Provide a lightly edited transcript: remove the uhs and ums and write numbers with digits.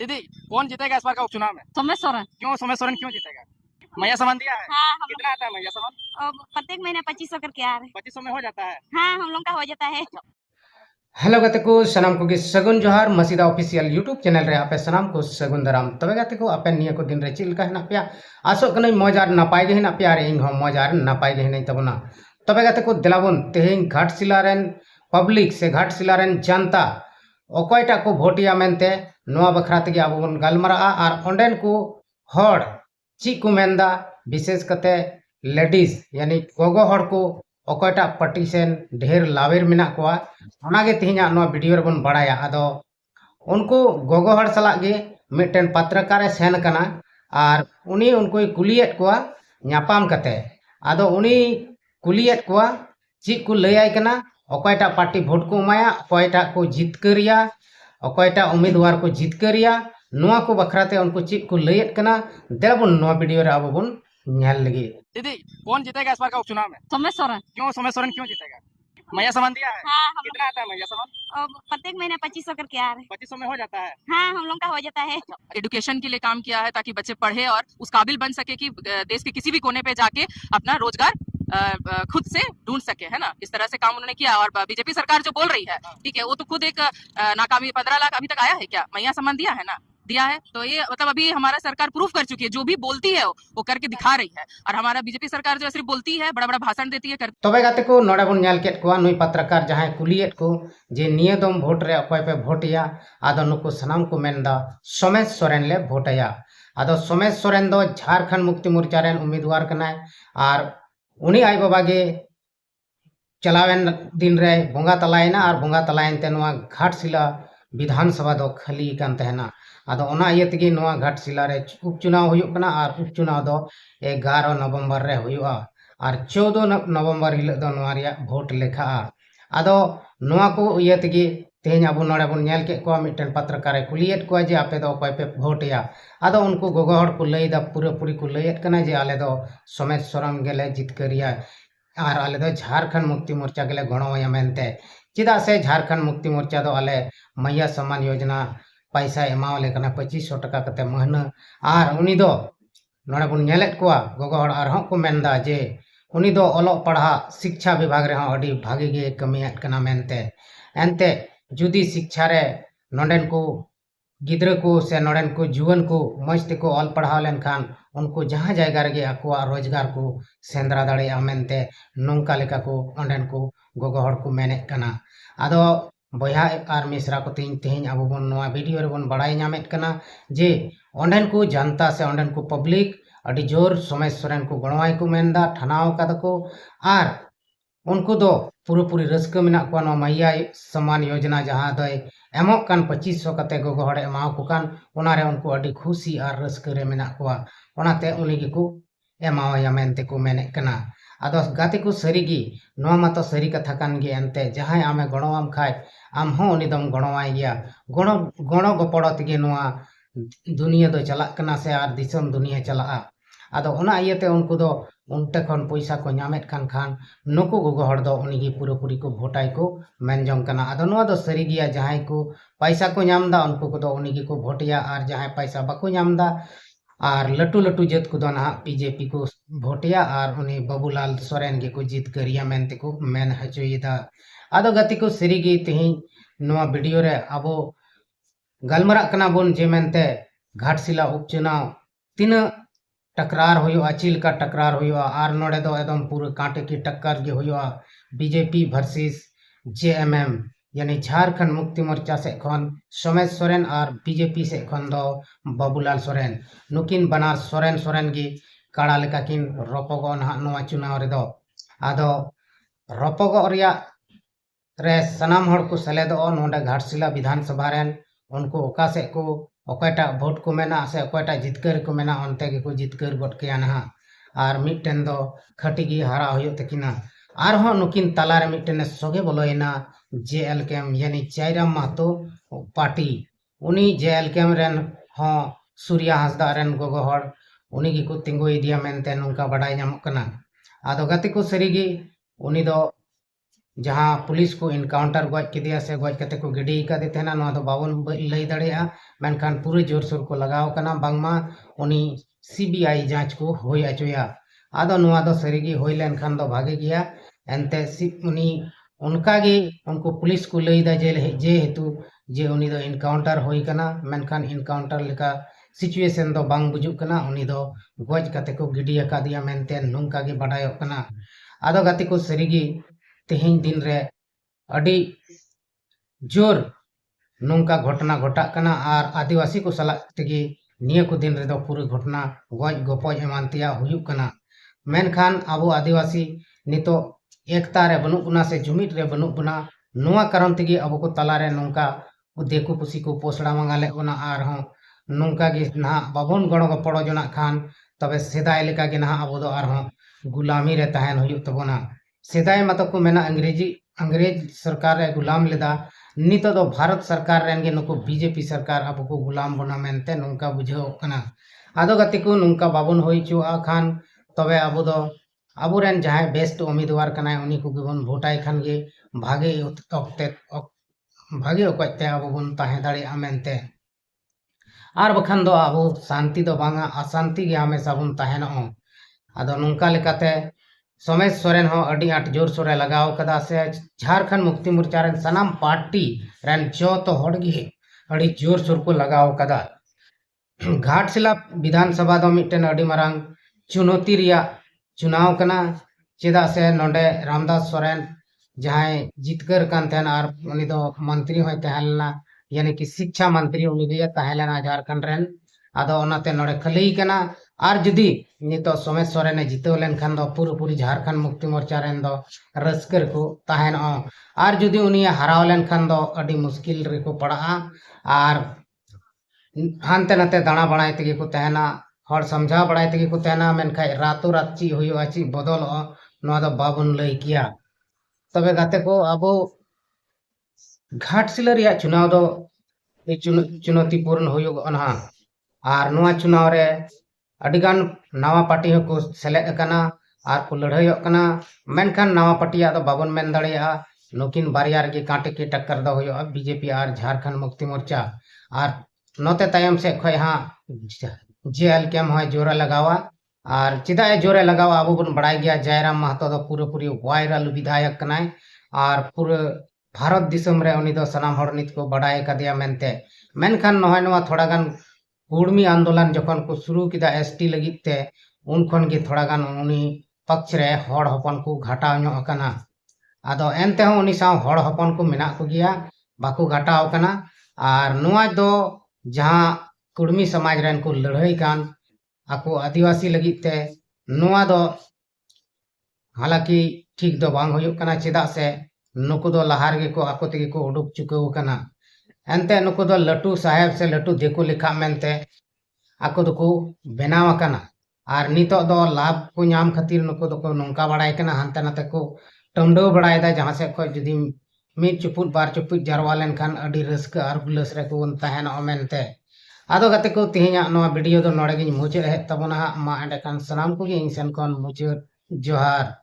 दीदी, कौन जीतेगा इस बार का उपचुनाव में? सोमेश सोरेन। क्यों सोमेश सोरेन क्यों जीतेगा? मैया सामान दिया है? हाँ, हम कितना आता है मैया सामान? लोग प्रत्येक महीने 2500 करके आ रहे हैं। 2500 में हो जाता है? हाँ, हम लोग का हो जाता है। हेलो गाते को सनाम को गे सगुन जोहार मसीदा ऑफिशियल यूट्यूब चैनल रे आपे सनाम को सगुन दाराम तबे गाते को आपे निया को दिन रे चिल का हेना पिया आसो कनै मौज आर नपाय गे हेना पिया रे इंग हम मौज आर नपाय गे हेनै तबना तबे गाते को दिलाबन तेहें घाटशिला रेन पब्लिक से घाटशिला रेन जनता अकयटा को भोटिया मेनते नोआ बखरा तेगे आबो बन गालमारा आर ओंडेन को हड़ ची को मेनदा विशेष कते लेडीज यानी गोगो हड़ को अकयटा पार्टी सेन ढेर लावेर मेना कोआ ओनागे तिहिना नोआ वीडियो रेबन बड़ाया आदो उनको गोगो हड़ सलाग गे मिटन पत्रकार सेन कना आर उनी उनको कुलियत कोआ न्यापाम कते आदो उनी कुलियत कोआ ची को लयाय कना अकयटा पार्टी भोट को माया अकयटा को जितकरिया अकयटा उम्मीदवार को जितकरिया नोआ को बखराते उनको ची को लयत कना देबन नोआ वीडियो रे आबो बन न्याल लगी। दीदी, कौन जीतेगा इस बार का उपचुनाव में? सोमेश सोरेन। क्यों सोमेश सोरेन क्यों जीतेगा? मैया सामान दिया है? हाँ, हम कितना आता है मैया सामान? लोग प्रत्येक महीने 2500 करके आ रहे हैं। 2500 में हो जाता है? हाँ, हम लोग का हो जाता है। एडुकेशन के लिए काम किया है ताकि बच्चे पढ़े और उस काबिल बन सके कि देश के किसी भी कोने पे जाके अपना रोजगार खुद से ढूंढ सके, है ना। इस तरह से काम उन्होंने किया। और बीजेपी सरकार जो बोल रही है, ठीक है, वो तो खुद एक नाकामी 15 लाख अभी तक आया है क्या? मैया सामान दिया है ना, दिया है। तो ये मतलब अभी हमारा सरकार प्रूफ कर चुकी है, जो भी बोलती है वो करके दिखा रही है। और हमारा बीजेपी सरकार जो सिर्फ बोलती है, बड़ा बड़ा भाषण देती है, तबे गाते को नोडे बन न्याल केत कोआ नुई पत्रकार जहां कुलियत को जे निये दम भोट रे अकय पे भोटिया आदो नुको सनाम को मेनदा सोमेश सोरेन ले भोटया आदो सोमेश सोरेन दो झारखंड मुक्ति मोर्चा रेन उम्मीदवार कनाय आर उनी आई बाबा गे चलावेन दिन रे बोंगा तलायना और बोंगा तलायन ते नोआ घाटशिला विधानसभा दो खाली कान तहना आदो ओना इये तेगे नोआ घाटशिला रे उपचुनाव हुयुक कना और उपचुनाव दो 11 नवंबर रे हुयुआ और 14 नवंबर हिल दो नोआ रिया भोट लेखा आदो नोआ को इये तेगे तेहें अब नोड़े बन नेल के को मिटन पत्रकार कुलियत को जे आपे दो अकय पे भोटया आदो उनको गोगो हड़ को लैदा पूरा पूरी को लैत कना जे आले दो सोमेश सोरेन गेले जितकरिया और आले दो झारखंड मुक्ति मोर्चा गेले गणोया मेनते चिदा से झारखंड मुक्ति मोर्चा दो आले मैया सम्मान योजना पैसा एमावले कना 2500 टका कते महीना और उनी दो नोड़े बन नेलेत कोआ गोगो हड़ आर को मेनदा जे उनी दो ओलोग पढ़ा शिक्षा विभाग रे अडी भागी गे कमियात कना मेनते एनते जुदी शिक्षा रे नोडेन को गिद्र को से नोडेन को जुवन को मस्त को ऑल पढ़ाव लेन खान उनको जहाँ जायगा रे आकुआ रोजगार को सेंद्रा दाड़े मेनते नोंका लेका को ओंडेन को गोगो हड़ को मेने कना आदो बया और मिश्रा को तीन तेहन अब बन नोआ वीडियो रे बन बड़ाई नामेत कना जे ओंडेन को जनता से ओंडेन को पब्लिक अड़ी जोर सोमेश सोरेन को गणवाई को मेनदा ठानाव का को आर उनको दो पूरी रस्क मेना को नोआ मैया सम्मान योजना जहाँ दो एमोक कान 2500 कते गोगो हड़ एमाव को कान ओनारे उनको अड़ी खुशी और रस्क रे मेना को ओनाते उनी गी को एमावया मेनते को मेने कना आदो गाते को सरीगी नोआ मातो सरी कथा कान गे एनते जहां आमे गणवाम खाय आम हो उनी दम गणवाई गया गणो गपड़ो तेगे नोआ दुनिया दो चला कना से आर दिसम दुनिया चला आदो ओना इयते उनको दो उनते खन पैसा को नामेत खान खान नुको गोगो हड़ दो उनी गी पूरी को भोटाई को मेन जंग कना आदो नोआ दो सरी गिया जहां को पैसा को नामदा उनको को दो उनी गी को भोटिया और जहां पैसा बाको नामदा और लटू लटू जत को ना बीजेपी को भोटिया और उनी बाबूलाल सोरेन गे को जीत करिया मेनते को मेन हचोयदा आदो गति को सरीगी तेही नोआ वीडियो रे अबो गलमरा कना बोन जे मेनते घाटशिला उपचुनाव तीना टकरार हुआ चिल का टकरार हुआ और नोड़े दो एकदम पूरे कांटे की टक्कर गे हुआ बीजेपी वर्सेस जेएमएम यानी झारखंड मुक्ति मोर्चा से खन सोमेश सोरेन और बीजेपी से खन दो बाबूलाल सोरेन नुकिन बनार सोरेन सोरेन गी काड़ा लेका किन रपगो ना नोआ चुनाव रे दो आदो रपगो रिया रे सनाम हड़ को सेलेदो नोडे घाटशिला विधानसभा रेन उनको ओका से को अकयटा भोट को मेना से अकयटा जितकर को मेना अंते के को जितकर गट के ना और मिटन दो खटिगी हारा होयो तकिना आर हो नुकिन तला रे मिटन सोगे बोलोइना जेएलकेएम यानी चाइराम महतो पार्टी उनी जेएलकेएम रेन हो सूर्या हांसदा रेन गोगो हड़ उनी गी को तिंगो इदिया मेनते नुका बडाई नामक कना आदो गति को सरीगी उनी दो जहां पुलिस को इनकाउंटर गज केदिया से गज कते को गिडी कादे तेना नोआ दो बाबन लई दाड़ेया मेनखान पूरे जोरसोर को लगाव कना बांगमा उनी सीबीआई जांच को होय अचोया आदो नोआ दो सरीगी होय लेनखान दो भागे गया एनते उनी उनकागे उनको पुलिस को लई दा जे हेतु जे उनी दो इनकाउंटर होय कना मेनखान इनकाउंटर लेका सिचुएशन दो बांग बुजुक कना उनी दो गज कते को गिडी कादिया मेनते नुंका गे बडायो कना आदो गाते को सरीगी तेहें दिन रे अड़ी जोर नोंका घटना घटा कना और आदिवासी को सला तेगी निया को दिन रे दो पूरे घटना गज गपज एमान तिया हुयुक कना मेनखान आबो आदिवासी नितो एकता रे बनु बुना से जुमित रे बनु बुना नोआ कारण तेगी आबो को तला रे नोंका देखो पुसी को पोसड़ा मंगाले ओना आर हो नोंका गे ना बाबन गणो गपड़ो जना खान तबे सेदाय लेका गे ना आबो दो आर हो गुलामी रे तहन हुयुक तबोना सेदाय मत को मेना अंग्रेज सरकार रे गुलाम लेदा नितो दो भारत सरकार रेन गे नुको बीजेपी सरकार अब को गुलाम बना मेनते नुंका बुझाव कना आदो गति को नुंका बाबन होई चुआ खान तबे अब दो अबो रेन जहां बेस्ट उम्मीदवार कना उनी को गिबन भोटाई खान गे भागे ओकते अब बन ताहे दाड़े मेनते आर बखान दो अब शांति दो बांगा अशांति गे हमेशा बन ताहेनो आदो नुंका लेकाते सोमेश सोरेन हो अड़ी आट जोर सोरे लगाव कदा से झारखंड मुक्ति मोर्चा रेन सनाम पार्टी रेन जो तो होड़गी अड़ी जोर सोर को लगाव कदा घाटशिला विधानसभा दो मिटन अड़ी मरांग चुनौती रिया चुनाव कना चेदा से नोंडे रामदास सोरेन जहां जितकर कान थेन आर उनी दो मंत्री होय तहलना यानी कि शिक्षा मंत्री उनी रिया तहलना झारखंड रेन आदो ओनाते नोडे खली कना आर जुदी नितो सोमेश सोरेन जितो लेनखान दो पूरी झारखंड मुक्ति मोर्चा रेन दो रस्कर को तहन आर जुदी उनी हराव लेनखान दो अड़ी मुश्किल रे को पड़ा आर हानते नते दाना बणाय तेगे को तहना हर समझा बणाय तेगे को तहना मेनखाय रातो रात ची हुयो आची बदल नोआ दो बाबन लई किया तबे गाते को अबो घाटशिला रिया चुनाव दो चुनौतीपूर्ण हुयो अनहा आर नोआ चुनाव रे अडिगान नवा पार्टी को सेलेक्ट कना आर को लड़ाई कना मेनखान नवा पार्टी दो बाबन मेन दाड़ेया नुकिन बारिया रे कांटे की टक्कर दो हुयो BJP are Jharkhand Mukti Morcha are नोते तायम से खय हां जेएल केम होय जोरा लगावा आर चिदा जोरे लगावा अब बन बड़ाई गया जयराम महतो दो पूरे वायरल विधायक कनाय आर पूरे भारत दिसम रे उनी दो सनाम हर नित को बड़ाई कदिया मेनते मेनखान नहय नवा थोड़ा गान कुड़मी आंदोलन जखन को शुरू किदा एसटी लगिते उन खन गे थोड़ा गान उनी पक्ष रे हड़ हपन को घाटाव ᱧᱚᱜ अकना आदो एनते हो उनी साव हड़ हपन को मेना को गिया बाको घाटाव कना आर नुआ दो जहां कुड़मी समाज रेन को लड़ाई कान आको आदिवासी लगिते नुआ दो हालांकि ठीक दो बांग होयो कना चेदा से नुको दो लहार गे को आको तेगे को उडुक चुकाव कना एनते नुको दो लटू साहेब से लटू देखो लिखा मेनते आको दो बनाव कना आर नितो दो लाभ को नाम खातिर नुको दो नोंका बड़ाई कना हानते नाते को टमडो बड़ाई दा जहां से खो जुदी मिद चुपुट बार चुपुट जारवा लेनखान अडी रस्का आर गुलस रे को तहन मेनते आदो गाते को तिहिया नोआ वीडियो दो नोडे गिन मुचे हे तबना मा एंडे कान सनाम को गे इन सेन कोन मुचे जोहार।